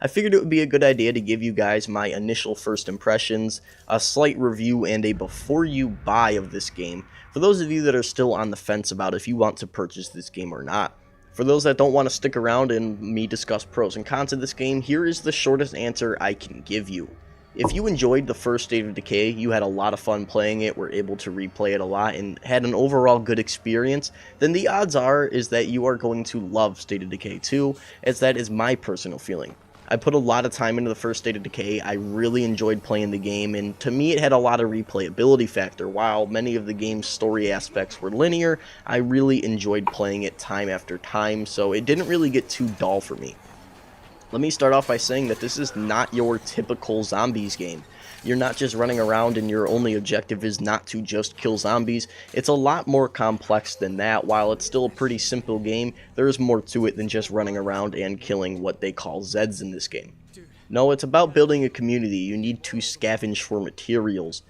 I figured it would be a good idea to give you guys my initial first impressions, a slight review, and a before you buy of this game, for those of you that are still on the fence about if you want to purchase this game or not. For those that don't want to stick around and me discuss pros and cons of this game, here is the shortest answer I can give you. If you enjoyed the first State of Decay, you had a lot of fun playing it, were able to replay it a lot, and had an overall good experience, then the odds are is that you are going to love State of Decay 2, as that is my personal feeling. I put a lot of time into the first State of Decay, I really enjoyed playing the game, and to me it had a lot of replayability factor. While many of the game's story aspects were linear, I really enjoyed playing it time after time, so it didn't really get too dull for me. Let me start off by saying that this is not your typical zombies game. You're not just running around and your only objective is not to just kill zombies. It's a lot more complex than that. While it's still a pretty simple game, there is more to it than just running around and killing what they call Zeds in this game. No, it's about building a community. You need to scavenge for materials.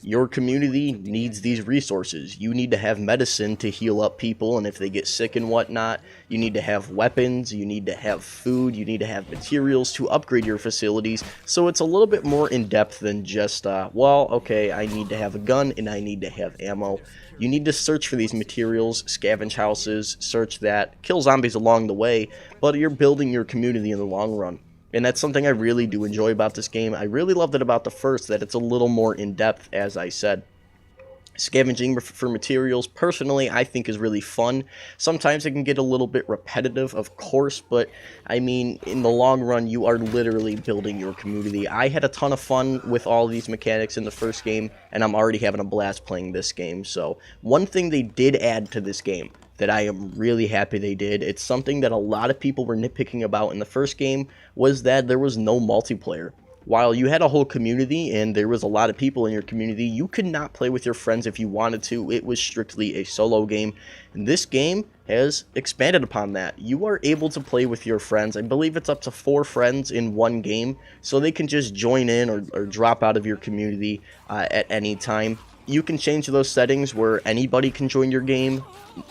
Your community needs these resources. You need to have medicine to heal up people, and if they get sick and whatnot, you need to have weapons, you need to have food, you need to have materials to upgrade your facilities. So it's a little bit more in-depth than just, well, okay, I need to have a gun and I need to have ammo. You need to search for these materials, scavenge houses, search that, kill zombies along the way, but you're building your community in the long run. And that's something I really do enjoy about this game. I really loved it about the first, that it's a little more in-depth, as I said. Scavenging for materials, personally, I think is really fun. Sometimes it can get a little bit repetitive, of course, but, I mean, in the long run, you are literally building your community. I had a ton of fun with all of these mechanics in the first game, and I'm already having a blast playing this game. So, one thing they did add to this game that I am really happy they did, it's something that a lot of people were nitpicking about in the first game, was that there was no multiplayer. While you had a whole community and there was a lot of people in your community, you could not play with your friends if you wanted to. It was strictly a solo game. And this game has expanded upon that. You are able to play with your friends. I believe it's up to 4 friends in one game, so they can just join in or drop out of your community at any time. You can change those settings where anybody can join your game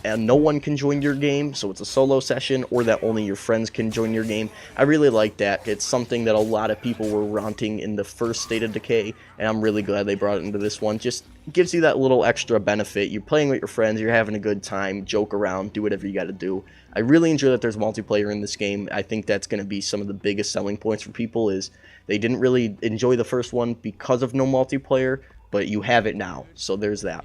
and no one can join your game, so it's a solo session, or that only your friends can join your game. I really like that. It's something that a lot of people were wanting in the first State of Decay, and I'm really glad they brought it into this one. Just gives you that little extra benefit. You're playing with your friends, you're having a good time, joke around, do whatever you got to do. I really enjoy that there's multiplayer in this game. I think that's going to be some of the biggest selling points for people, is they didn't really enjoy the first one because of no multiplayer, but you have it now, so there's that.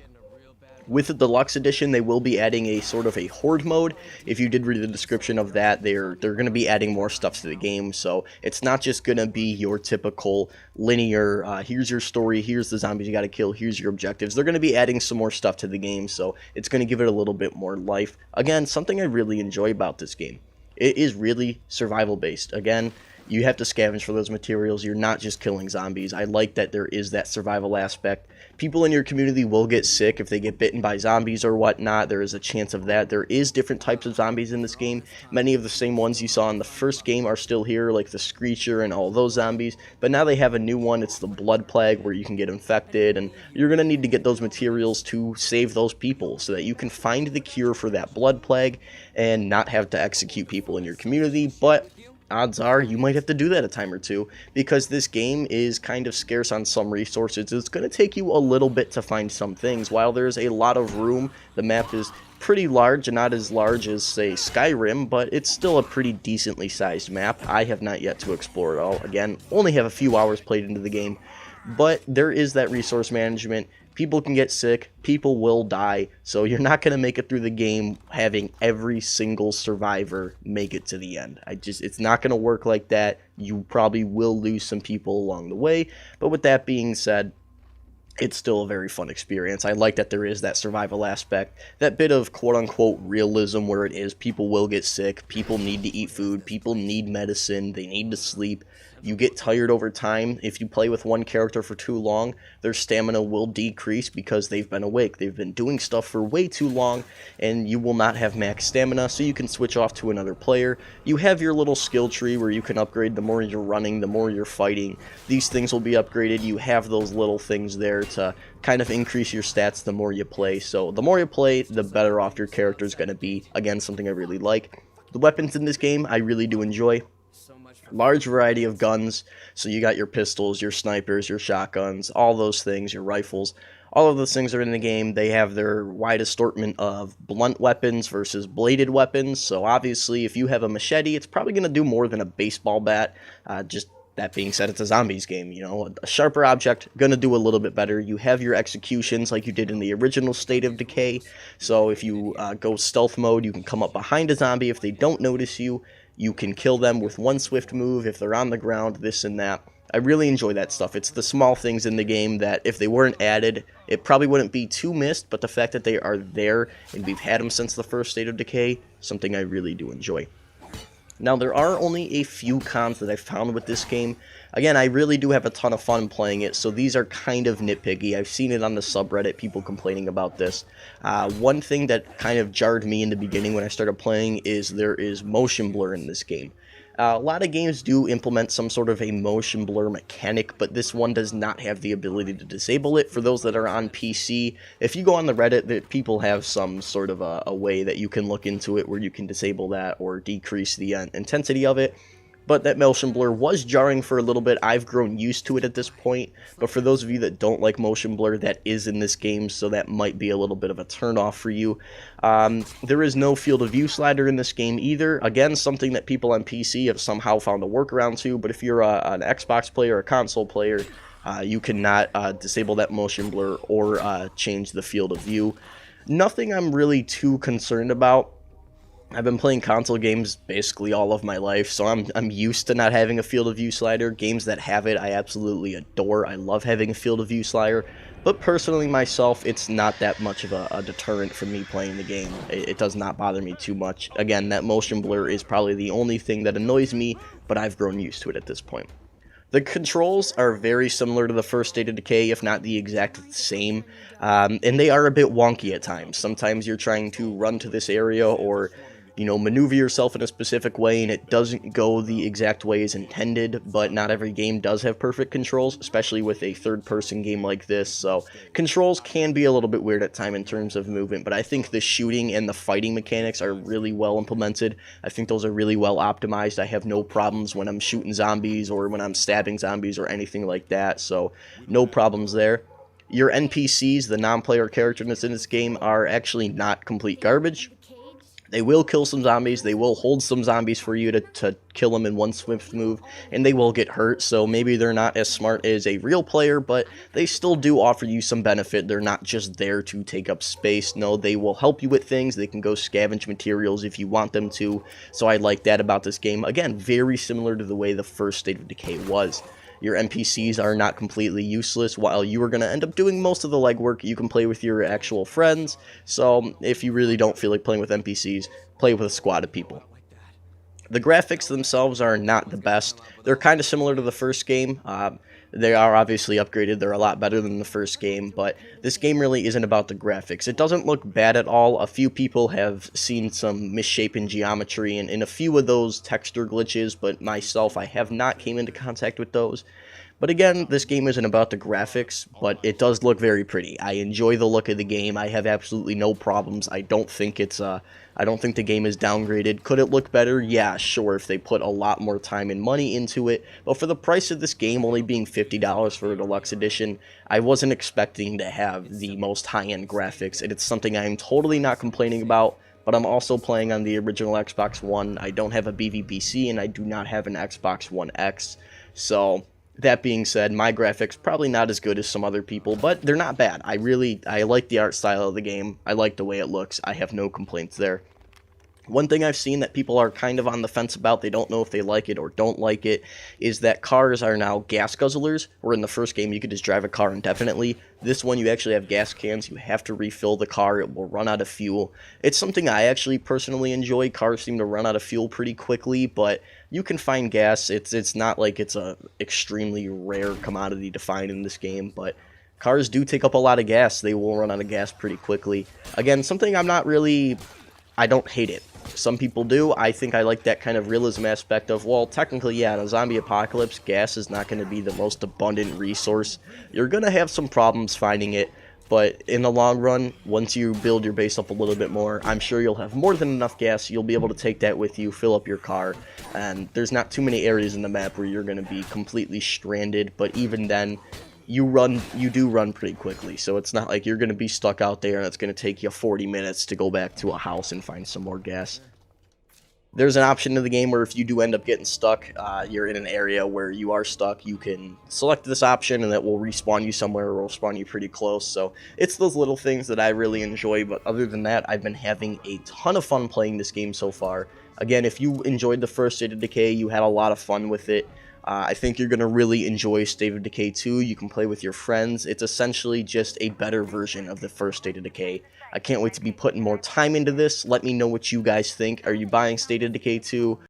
With the deluxe edition, they will be adding a sort of a horde mode. If you did read the description of that, they're going to be adding more stuff to the game, so it's not just going to be your typical linear, here's your story, here's the zombies you got to kill, here's your objectives. They're going to be adding some more stuff to the game, so it's going to give it a little bit more life. Again, something I really enjoy about this game. It is really survival based. Again, you have to scavenge for those materials. You're not just killing zombies. I like that there is that survival aspect. People in your community will get sick if they get bitten by zombies or whatnot. There is a chance of that. There is different types of zombies in this game. Many of the same ones you saw in the first game are still here, like the Screecher and all those zombies. But now they have a new one. It's the Blood Plague, where you can get infected, and you're going to need to get those materials to save those people so that you can find the cure for that Blood Plague and not have to execute people in your community. But odds are you might have to do that a time or two, because this game is kind of scarce on some resources. It's going to take you a little bit to find some things. While there's a lot of room, the map is pretty large, and not as large as, say, Skyrim, but it's still a pretty decently sized map. I have not yet to explore it all. Again, only have a few hours played into the game, but there is that resource management. People can get sick, people will die, so you're not going to make it through the game having every single survivor make it to the end. It's not going to work like that. You probably will lose some people along the way, but with that being said, it's still a very fun experience. I like that there is that survival aspect, that bit of quote-unquote realism where it is people will get sick, people need to eat food, people need medicine, they need to sleep. You get tired over time. If you play with one character for too long, their stamina will decrease because they've been awake. They've been doing stuff for way too long, and you will not have max stamina, so you can switch off to another player. You have your little skill tree where you can upgrade the more you're running, the more you're fighting. These things will be upgraded. You have those little things there to kind of increase your stats the more you play. So the more you play, the better off your character is going to be. Again, something I really like. The weapons in this game, I really do enjoy. Large variety of guns, so you got your pistols, your snipers, your shotguns, all those things, your rifles. All of those things are in the game. They have their wide assortment of blunt weapons versus bladed weapons. So obviously, if you have a machete, it's probably going to do more than a baseball bat. Just that being said, it's a zombies game. You know, a sharper object going to do a little bit better. You have your executions like you did in the original State of Decay. So if you go stealth mode, you can come up behind a zombie. If they don't notice you, you can kill them with one swift move. If they're on the ground, this and that. I really enjoy that stuff. It's the small things in the game that if they weren't added, it probably wouldn't be too missed, but the fact that they are there and we've had them since the first State of Decay, something I really do enjoy. Now, there are only a few cons that I found with this game. Again, I really do have a ton of fun playing it, so these are kind of nitpicky. I've seen it on the subreddit, people complaining about this. One thing that kind of jarred me in the beginning when I started playing is there is motion blur in this game. A lot of games do implement some sort of a motion blur mechanic, but this one does not have the ability to disable it. For those that are on PC, if you go on the Reddit, people have some sort of a way that you can look into it where you can disable that or decrease the intensity of it. But that motion blur was jarring for a little bit. I've grown used to it at this point. But for those of you that don't like motion blur, that is in this game, so that might be a little bit of a turnoff for you. There is no field of view slider in this game either. Again, something that people on PC have somehow found a workaround to. But if you're an Xbox player or a console player, you cannot disable that motion blur or change the field of view. Nothing I'm really too concerned about. I've been playing console games basically all of my life, so I'm used to not having a field of view slider. Games that have it, I absolutely adore. I love having a field of view slider, but personally myself, it's not that much of a deterrent for me playing the game. It does not bother me too much. Again, that motion blur is probably the only thing that annoys me, but I've grown used to it at this point. The controls are very similar to the first State of Decay, if not the exact same, and they are a bit wonky at times. Sometimes you're trying to run to this area or maneuver yourself in a specific way, and it doesn't go the exact way as intended, but not every game does have perfect controls, especially with a third-person game like this, so controls can be a little bit weird at times in terms of movement, but I think the shooting and the fighting mechanics are really well implemented. I think those are really well optimized. I have no problems when I'm shooting zombies or when I'm stabbing zombies or anything like that, so no problems there. Your NPCs, the non-player character that's in this game, are actually not complete garbage. They will kill some zombies, they will hold some zombies for you to kill them in one swift move, and they will get hurt, so maybe they're not as smart as a real player, but they still do offer you some benefit. They're not just there to take up space. No, they will help you with things. They can go scavenge materials if you want them to, so I like that about this game. Again, very similar to the way the first State of Decay was. Your NPCs are not completely useless. While you are going to end up doing most of the legwork, you can play with your actual friends. So if you really don't feel like playing with NPCs, play with a squad of people. The graphics themselves are not the best. They're kind of similar to the first game. They are obviously upgraded. They're a lot better than the first game, but this game really isn't about the graphics. It doesn't look bad at all. A few people have seen some misshapen geometry and a few of those texture glitches, but myself, I have not came into contact with those. But again, this game isn't about the graphics, but it does look very pretty. I enjoy the look of the game. I have absolutely no problems. I don't think the game is downgraded. Could it look better? Yeah, sure, if they put a lot more time and money into it. But for the price of this game only being $50 for a deluxe edition, I wasn't expecting to have the most high-end graphics, and it's something I'm totally not complaining about. But I'm also playing on the original Xbox One. I don't have a BVPC, and I do not have an Xbox One X. So that being said, my graphics probably not as good as some other people, but they're not bad. I like the art style of the game. I like the way it looks. I have no complaints there. One thing I've seen that people are kind of on the fence about, they don't know if they like it or don't like it, is that cars are now gas guzzlers, where in the first game you could just drive a car indefinitely. This one you actually have gas cans, you have to refill the car, it will run out of fuel. It's something I actually personally enjoy. Cars seem to run out of fuel pretty quickly, but you can find gas. It's not like it's a extremely rare commodity to find in this game, but cars do take up a lot of gas. They will run out of gas pretty quickly. Again, something I don't hate it. Some people do. I think I like that kind of realism aspect of, well, technically, yeah, in a zombie apocalypse, gas is not going to be the most abundant resource. You're going to have some problems finding it, But in the long run, once you build your base up a little bit more, I'm sure you'll have more than enough gas. You'll be able to take that with you, fill up your car, and there's not too many areas in the map where you're going to be completely stranded. But even then, you do run pretty quickly, so it's not like you're going to be stuck out there and it's going to take you 40 minutes to go back to a house and find some more gas. There's an option in the game where if you do end up getting stuck, you're in an area where you are stuck, you can select this option and that will respawn you somewhere or will spawn you pretty close. So it's those little things that I really enjoy, but other than that, I've been having a ton of fun playing this game so far. Again, if you enjoyed the first State of Decay, you had a lot of fun with it. I think you're going to really enjoy State of Decay 2. You can play with your friends. It's essentially just a better version of the first State of Decay. I can't wait to be putting more time into this. Let me know what you guys think. Are you buying State of Decay 2?